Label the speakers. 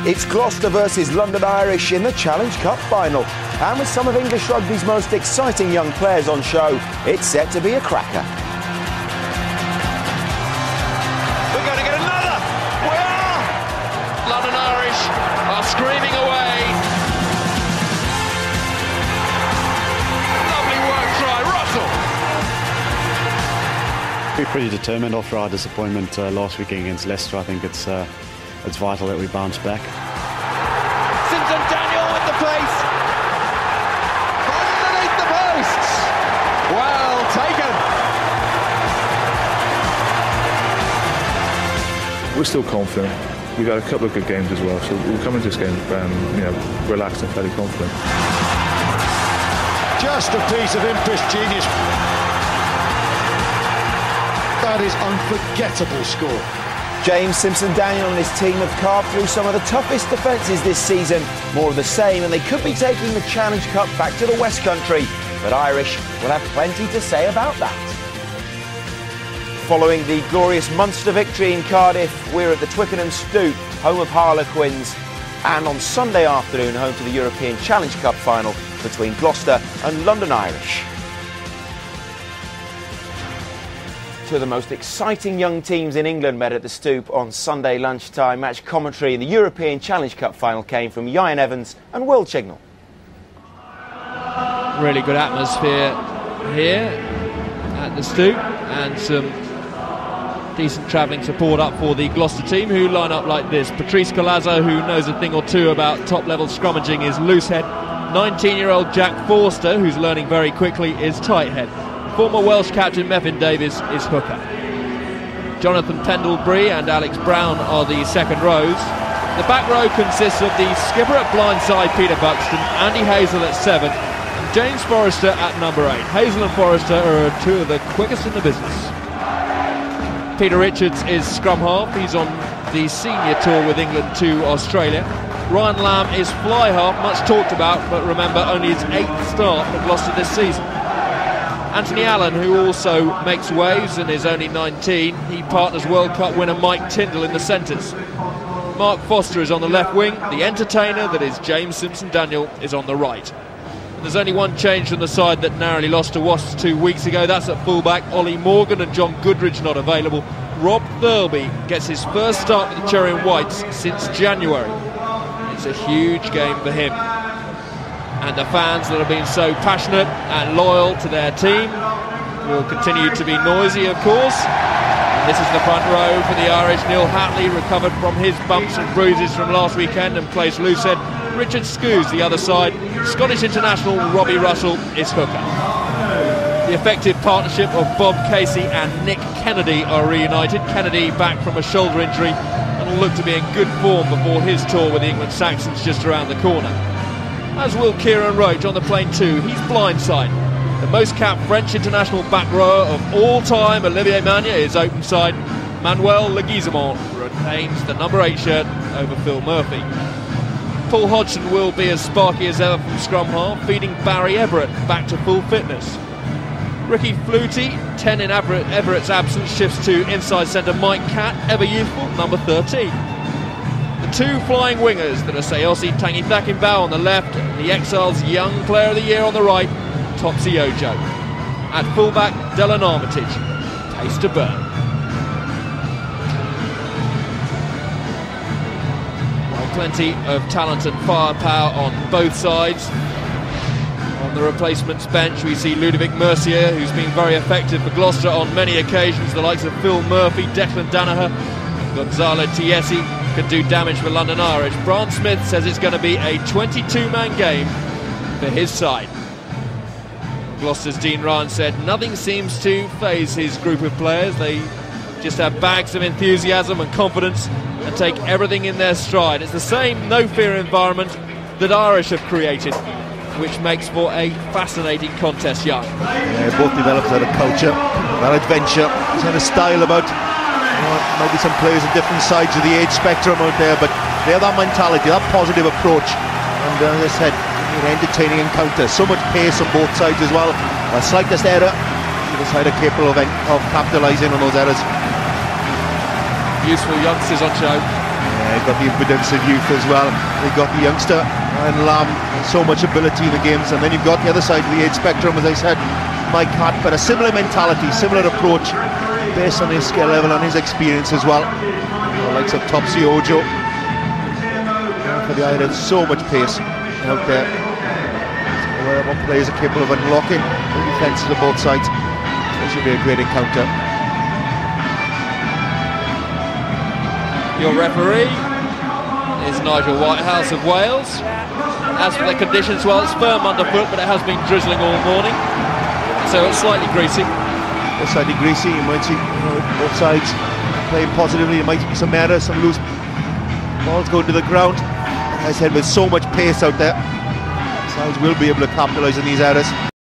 Speaker 1: It's Gloucester versus London Irish in the Challenge Cup final. And with some of English rugby's most exciting young players on show, it's set to be a cracker.
Speaker 2: We're going to get another! We are! London Irish are screaming away. Lovely work try, Russell!
Speaker 3: We're pretty determined after our disappointment last weekend against Leicester. I think it's vital that we bounce back.
Speaker 2: Simpson Daniel with the pace. Underneath the posts. Well taken.
Speaker 4: We're still confident. We've had a couple of good games as well, so we'll come into this game, relaxed and fairly confident.
Speaker 5: Just a piece of impish genius. That is unforgettable score.
Speaker 1: James Simpson-Daniel and his team have carved through some of the toughest defences this season. More of the same, and they could be taking the Challenge Cup back to the West Country. But Irish will have plenty to say about that. Following the glorious Munster victory in Cardiff, we're at the Twickenham Stoop, home of Harlequins, and on Sunday afternoon, home to the European Challenge Cup final between Gloucester and London Irish. Two of the most exciting young teams in England met at the Stoop on Sunday lunchtime. Match commentary in the European Challenge Cup final came from Ian Evans and Will Chignall.
Speaker 6: Really good atmosphere here at the Stoop, and some decent travelling support up for the Gloucester team, who line up like this. Patrice Colazzo, who knows a thing or two about top-level scrummaging, is loosehead. 19-year-old Jack Forster, who's learning very quickly, is tighthead. Former Welsh captain Mefin Davies is hooker. Jonathan Pendlebury and Alex Brown are the second rows. The back row consists of the skipper at blindside, Peter Buxton, Andy Hazel at 7, and James Forrester at number 8. Hazel and Forrester are two of the quickest in the business. Peter Richards is scrum half. He's on the senior tour with England to Australia. Ryan Lamb is fly half, much talked about, but remember, only his 8th start for Gloucester this season. Anthony Allen, who also makes waves and is only 19, he partners World Cup winner Mike Tyndall in the centres. Mark Foster is on the left wing. The entertainer, that is James Simpson-Daniel, is on the right. And there's only one change from the side that narrowly lost to Wasps 2 weeks ago. That's at fullback. Ollie Morgan and John Goodridge not available. Rob Thirlby gets his first start with the Cherry and Whites since January. It's a huge game for him. And the fans that have been so passionate and loyal to their team will continue to be noisy, of course. And this is the front row for the Irish. Neil Hatley recovered from his bumps and bruises from last weekend and plays loosehead. Richard Scoos the other side. Scottish international Robbie Russell is hooker. The effective partnership of Bob Casey and Nick Kennedy are reunited. Kennedy back from a shoulder injury and will look to be in good form before his tour with the England Saxons just around the corner. As will Kieran Roach on the plane too. He's blindside. The most capped French international back rower of all time, Olivier Magnier, is open side. Manuel Leguizamon retains the number 8 shirt over Phil Murphy. Paul Hodgson will be as sparky as ever from scrum half, feeding Barry Everett back to full fitness. Ricky Flutie, 10 in Everett's absence, shifts to inside centre Mike Catt, ever youthful, number 13. The two flying wingers that are Sayosi Tangithakinbao on the left, and the Exiles Young Player of the Year on the right, Topsy Ojo. At fullback, Dylan Armitage. Taste to burn. Well, plenty of talent and firepower on both sides. On the replacements bench, we see Ludovic Mercier, who's been very effective for Gloucester on many occasions. The likes of Phil Murphy, Declan Danaher, Gonzalo Tiesi can do damage for London Irish. Brian Smith says it's going to be a 22-man game for his side. Gloucester's Dean Ryan said nothing seems to faze his group of players. They just have bags of enthusiasm and confidence and take everything in their stride. It's the same no-fear environment that Irish have created, which makes for a fascinating contest, Young.
Speaker 7: Yeah, both developed out of culture, that adventure, kind of style about. Maybe some players on different sides of the age spectrum out there, but they have that mentality, that positive approach, and as I said, entertaining encounters. So much pace on both sides as well. The slightest error, either side are capable of capitalising on those errors.
Speaker 6: Useful youngsters on show.
Speaker 7: Yeah, got the impudence of youth as well. They've got the youngster and Lamb, so much ability in the games, and then you've got the other side of the age spectrum, as I said, Mike Hart, but a similar mentality, similar approach, based on his skill level and his experience as well. The likes of Topsy Ojo. For the Irish, so much pace out there. What players are capable of unlocking the defences of both sides. This should be a great encounter.
Speaker 6: Your referee is Nigel Whitehouse of Wales. As for the conditions, well, it's firm underfoot, but it has been drizzling all morning, so it's slightly greasy.
Speaker 7: It's slightly greasy. You might see both sides playing positively. There might be some errors, some loose balls going to the ground. As I said, with so much pace out there, sides will be able to capitalise on these errors.